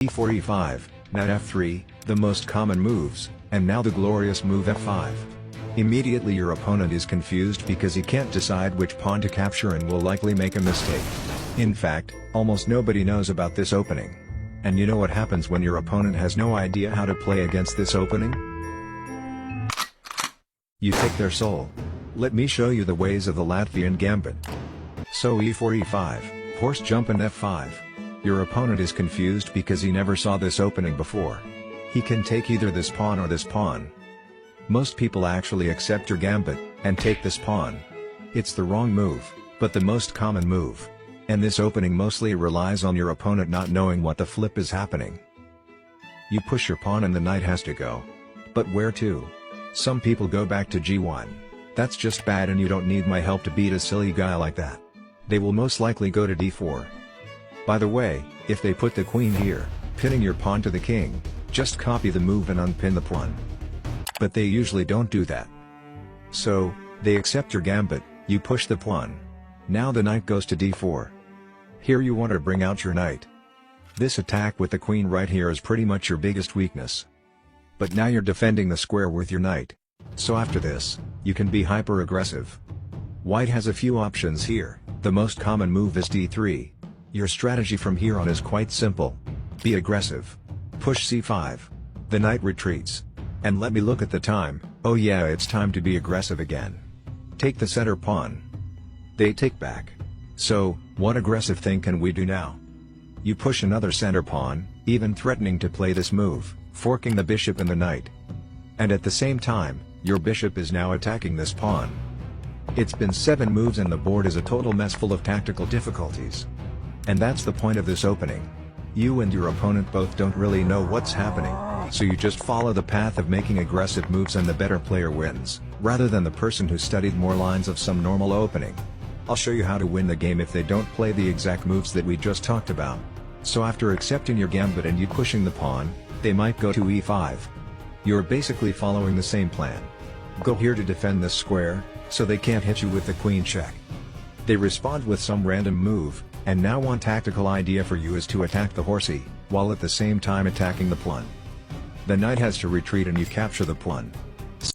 e4 e5, knight f3, the most common moves, and now the glorious move f5. Immediately your opponent is confused because he can't decide which pawn to capture and will likely make a mistake. In fact, almost nobody knows about this opening. And you know what happens when your opponent has no idea how to play against this opening? You take their soul. Let me show you the ways of the Latvian gambit. So e4 e5, horse jump and f5. Your opponent is confused because he never saw this opening before. He can take either this pawn or this pawn. Most people actually accept your gambit, and take this pawn. It's the wrong move, but the most common move. And this opening mostly relies on your opponent not knowing what the flip is happening. You push your pawn and the knight has to go. But where to? Some people go back to g1. That's just bad and you don't need my help to beat a silly guy like that. They will most likely go to d4. By the way, if they put the queen here, pinning your pawn to the king, just copy the move and unpin the pawn. But they usually don't do that. So, they accept your gambit, you push the pawn. Now the knight goes to d4. Here you want to bring out your knight. This attack with the queen right here is pretty much your biggest weakness. But now you're defending the square with your knight. So after this, you can be hyper aggressive. White has a few options here. The most common move is d3. Your strategy from here on is quite simple. Be aggressive. Push c5. The knight retreats. And let me look at the time. Oh yeah, it's time to be aggressive again. Take the center pawn. They take back. So, what aggressive thing can we do now? You push another center pawn, even threatening to play this move, forking the bishop and the knight. And at the same time, your bishop is now attacking this pawn. It's been 7 moves and the board is a total mess full of tactical difficulties. And that's the point of this opening. You and your opponent both don't really know what's happening, so you just follow the path of making aggressive moves and the better player wins, rather than the person who studied more lines of some normal opening. I'll show you how to win the game if they don't play the exact moves that we just talked about. So after accepting your gambit and you pushing the pawn, they might go to e5. You're basically following the same plan. Go here to defend this square, so they can't hit you with the queen check. They respond with some random move, and now one tactical idea for you is to attack the horsey, while at the same time attacking the pawn. The knight has to retreat and you capture the pawn.